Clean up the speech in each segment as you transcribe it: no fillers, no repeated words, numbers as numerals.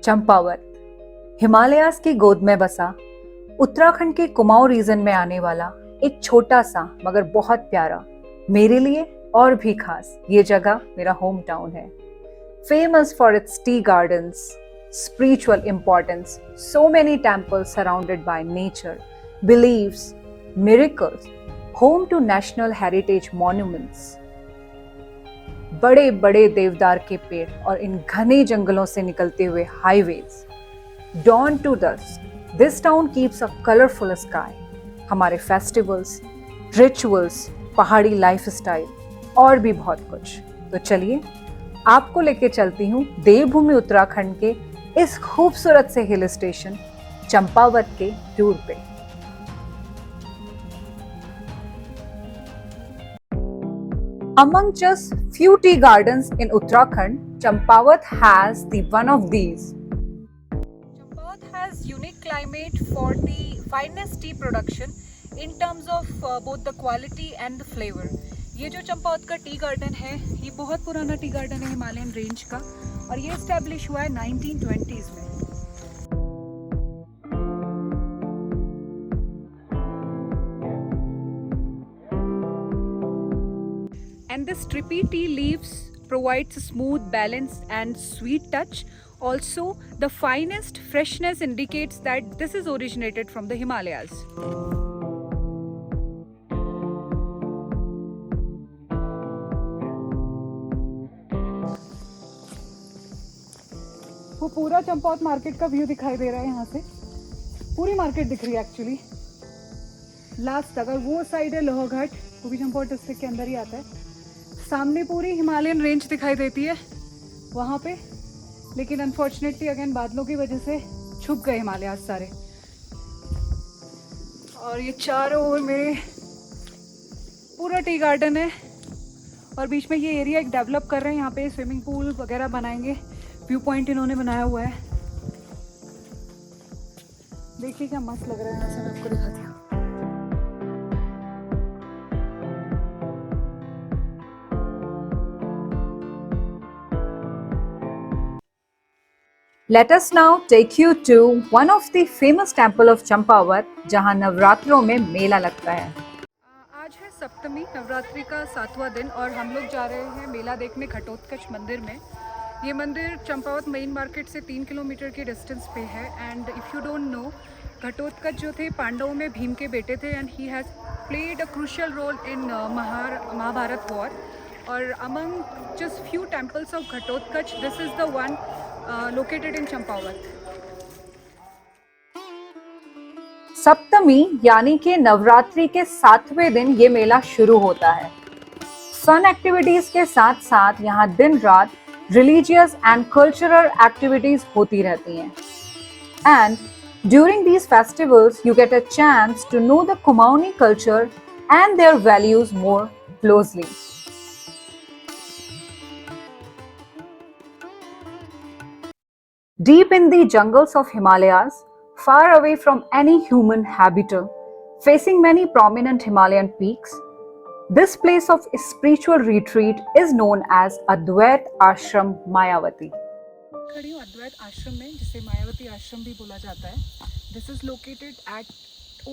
चंपावत हिमालयास की गोद में बसा उत्तराखंड के कुमाऊं रीजन में आने वाला एक छोटा सा मगर बहुत प्यारा, मेरे लिए और भी खास ये जगह मेरा होम टाउन है। Famous for its tea gardens, spiritual importance, so many temples surrounded by nature, beliefs, miracles, home to national heritage monuments, बड़े बड़े देवदार के पेड़ और इन घने जंगलों से निकलते हुए highways. Dawn to dusk, this town keeps a colorful sky. हमारे फेस्टिवल्स, रिचुअल्स, पहाड़ी लाइफस्टाइल और भी बहुत कुछ। तो चलिए आपको लेके चलती हूँ देवभूमि उत्तराखंड के इस खूबसूरत से हिल स्टेशन चंपावत के टूर पे। Among just few tea gardens in Uttarakhand, Champawat has the one of these. Champawat has unique climate for the finest tea production in terms of both the quality and the flavor. ये जो चंपावत का tea garden है, ये बहुत पुराना tea garden है Himalayan range का और ये एस्टैब्लिश हुआ है 1920s में। And this trippy tea leaves provides a smooth balance and sweet touch. Also, the finest freshness indicates that this is originated from the Himalayas. वो पूरा चंपावत मार्केट का व्यू दिखाई दे रहा है यहाँ से। पूरी मार्केट दिख रही है एक्चुअली। लास्ट अगर वो साइड है लोहाघाट, वो भी चंपावत डिस्ट्रिक्ट के अंदर ही आता है। सामने पूरी हिमालयन रेंज दिखाई देती है वहाँ पे, लेकिन अनफॉर्चुनेटली अगेन बादलों की वजह से छुप गए हिमालय सारे। और ये चारों ओर मेरे पूरा टी गार्डन है और बीच में ये एरिया एक डेवलप कर रहे हैं। यहाँ पे स्विमिंग पूल वगैरह बनाएंगे, व्यू पॉइंट इन्होंने बनाया हुआ है। देखिए क्या मस्त लग रहा है, यहाँ से मैं आपको दिखाती हूँ। Let us now take you to one of the famous temple of Champawat, जहाँ नवरात्रों में मेला लगता है। आज है सप्तमी, नवरात्रि का 7वां दिन और हम लोग जा रहे हैं मेला देखने घटोत्कच मंदिर में। ये मंदिर चंपावत मेन मार्केट से 3 किलोमीटर के डिस्टेंस पे है। And if you don't know, Ghatotkacha जो थे पांडवों में भीम के बेटे थे and he has played a crucial role in Mahabharata war. और among just few temples of Ghatotkacha, this is the one located in Champawat. सप्तमी यानी कि नवरात्रि के 7वें दिन ये मेला शुरू होता है। फन एक्टिविटीज के साथ साथ यहाँ दिन रात रिलीजियस एंड कल्चरल एक्टिविटीज होती रहती हैं। And during these festivals you get a chance to know the Kumaoni culture and their values more closely. Deep in the jungles of Himalayas, far away from any human habitat, facing many prominent Himalayan peaks, this place of spiritual retreat is known as Advait Ashram Mayavati. खड़ी हूँ अद्वैत आश्रम में, जिसे मायावती आश्रम भी बोला जाता है। This is located at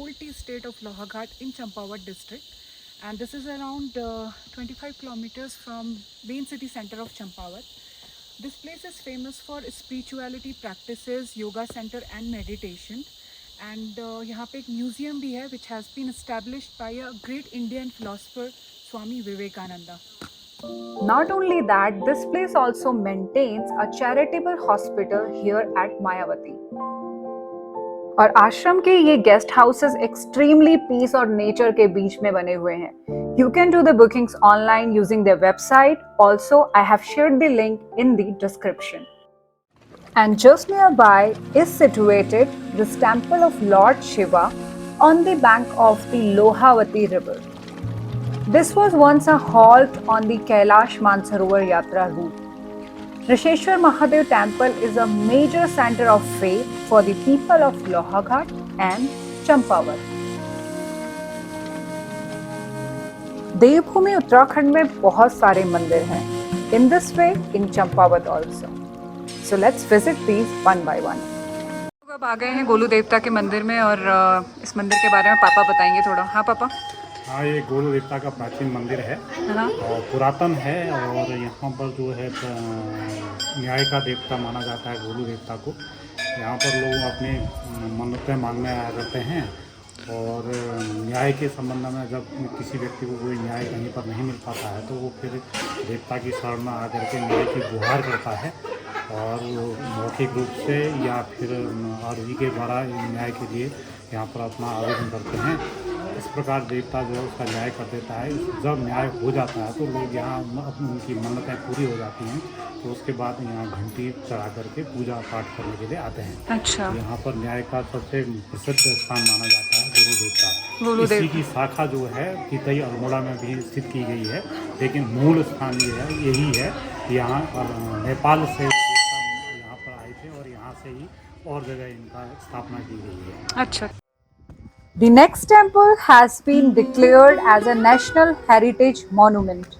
Old Tea Estate of Lohaghat in Champawat district, and this is around 25 kilometers from main city center of Champawat. This place is famous for spirituality practices, yoga center and meditation. And यहाँ पे एक museum भी है which has been established by a great Indian philosopher Swami Vivekananda. Not only that, this place also maintains a charitable hospital here at Mayavati. और आश्रम के ये guest houses extremely piece और नेचर के बीच में बने हुए हैं। You can do the bookings online using their website. Also, I have shared the link in the description. And just nearby is situated this temple of Lord Shiva on the bank of the Lohavati river. This was once a halt on the Kailash Mansarovar Yatra route. Risheshwar Mahadev temple is a major center of faith for the people of Lohaghat and Champawat. देवभूमि उत्तराखंड में बहुत सारे मंदिर हैं। In this way, in Champawat also. So let's visit these one by one. अब आ गए हैं गोलू देवता के मंदिर में और इस मंदिर के बारे में पापा बताएंगे थोड़ा। हाँ पापा। हाँ, ये गोलू देवता का प्राचीन मंदिर है और पुरातन है और यहाँ पर जो है न्याय का देवता माना जाता है गोलू देवता को। यहाँ पर लोग अपनी मन्नतें मांगने आया करते हैं और न्याय के संबंध में जब किसी व्यक्ति को कोई न्याय कहीं पर नहीं मिल पाता है तो वो फिर देवता की शरण में आकर के न्याय की गुहार करता है और मौखिक रूप से या फिर आरजी के द्वारा न्याय के लिए यहाँ पर अपना आवेदन करते हैं। इस प्रकार देवता जो है उसका न्याय कर देता है। जब न्याय हो जाता है तो लोग यहाँ उनकी मन्नतें पूरी हो जाती हैं तो उसके बाद यहाँ घंटी चढ़ा करके पूजा पाठ करने के लिए आते हैं। अच्छा। यहाँ पर न्याय का सबसे प्रसिद्ध स्थान माना जाता है गुरु देवता। इसी की शाखा जो है कितई अल्मोड़ा में भी स्थित की गई है, लेकिन मूल स्थान ये है यही है। यहाँ नेपाल से यहाँ पर आए थे और यहाँ से ही और जगह इनका स्थापना की गई है। अच्छा। The next temple has been declared as a National Heritage Monument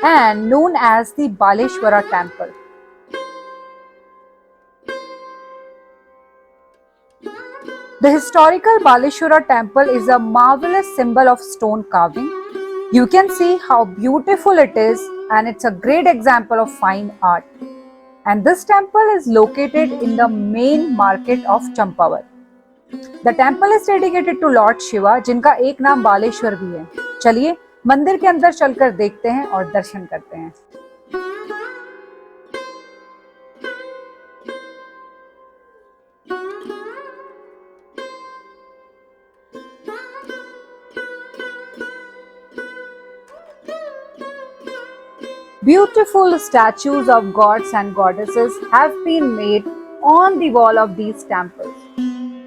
and known as the Baleshwara Temple. The historical Baleshwara Temple is a marvelous symbol of stone carving. You can see how beautiful it is, and it's a great example of fine art. And this temple is located in the main market of Champavat. The temple is dedicated to Lord Shiva, जिनका एक नाम बालेश्वर भी है। चलिए मंदिर के अंदर चलकर देखते हैं और दर्शन करते हैं। Beautiful statues of gods and goddesses have been made on the wall of these temples.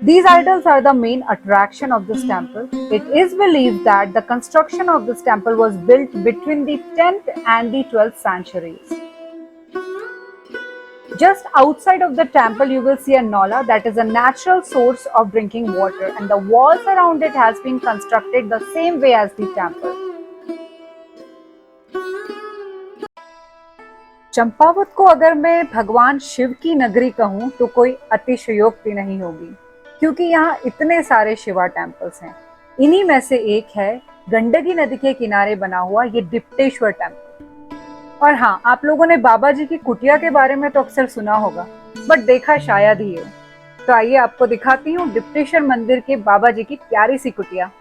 These idols are the main attraction of this temple. It is believed that the construction of this temple was built between the 10th and the 12th centuries. Just outside of the temple, you will see a nala that is a natural source of drinking water, and the walls around it has been constructed the same way as the temple. Champawat को अगर मैं भगवान शिव की नगरी कहूँ तो कोई अतिशयोक्ति नहीं होगी, क्योंकि यहाँ इतने सारे शिवा टेम्पल्स हैं। इन्हीं में से एक है गंडकी नदी के किनारे बना हुआ ये डिप्टेश्वर टेम्पल। और हाँ, आप लोगों ने बाबा जी की कुटिया के बारे में तो अक्सर सुना होगा, बट देखा शायद ही हो। तो आइए आपको दिखाती हूँ डिप्टेश्वर मंदिर के बाबा जी की प्यारी सी कुटिया।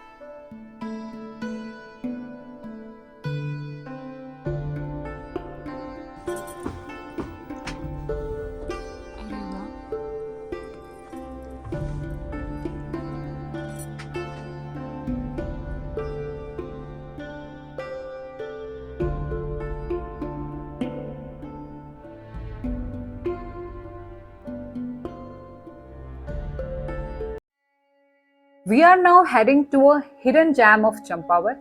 We are now heading to a hidden gem of Champavat,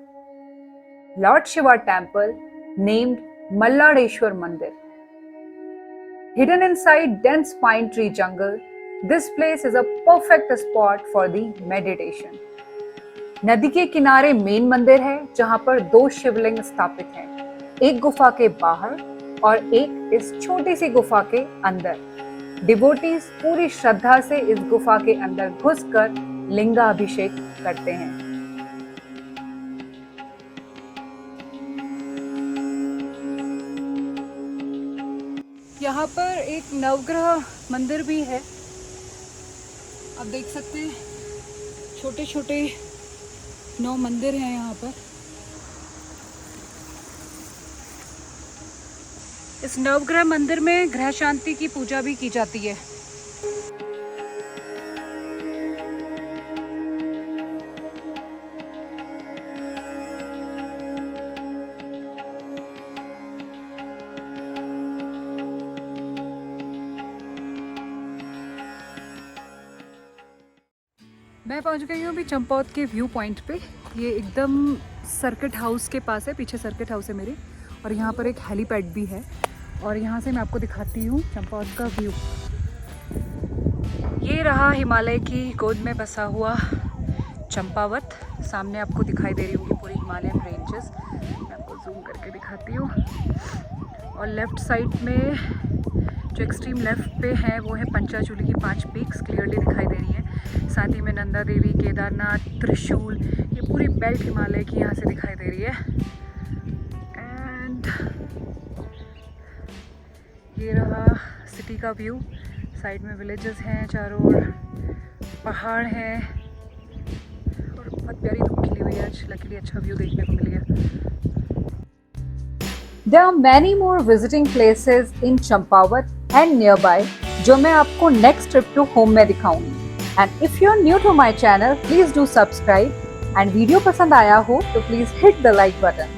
Lord Shiva temple named Malladeshwar Mandir. Hidden inside dense pine tree jungle, this place is a perfect spot for the meditation. नदी के किनारे main मंदिर है जहां पर 2 शिवलिंग स्थापित हैं, एक गुफा के बाहर और एक इस छोटी सी गुफा के अंदर। डिवोटीज पूरी श्रद्धा से इस गुफा के अंदर घुसकर लिंगाभिषेक करते हैं। यहाँ पर एक नवग्रह मंदिर भी है, आप देख सकते हैं। छोटे छोटे 9 मंदिर हैं यहाँ पर। इस नवग्रह मंदिर में ग्रह शांति की पूजा भी की जाती है। मैं पहुंच गई हूँ अभी चंपावत के व्यू पॉइंट पे। ये एकदम सर्किट हाउस के पास है, पीछे सर्किट हाउस है मेरे, और यहाँ पर एक हेलीपैड भी है। और यहाँ से मैं आपको दिखाती हूँ चंपावत का व्यू। ये रहा हिमालय की गोद में बसा हुआ चंपावत। सामने आपको दिखाई दे रही होगी पूरी हिमालयन रेंजेस। मैं आपको जूम करके दिखाती हूँ। और लेफ़्ट साइड में जो एक्सट्रीम लेफ्ट पे है वो है पंचाचूली की 5 पीक्स क्लियरली दिखाई दे रही है। साथ ही में नंदा देवी, केदारनाथ, त्रिशूल, ये पूरी बेल्ट हिमालय की यहाँ से दिखाई दे रही है। एंड ये रहा सिटी का व्यू। साइड में विलेजेस हैं, चारों ओर पहाड़ हैं और बहुत प्यारी धूप खिली हुई है आज। लकीली अच्छा व्यू देखने को मिल गया। There are many more visiting places in Champavat and nearby जो मैं आपको next trip to home में दिखाऊंगी। And if you are new to my channel, please do subscribe। and video पसंद आया हो तो please hit the like button।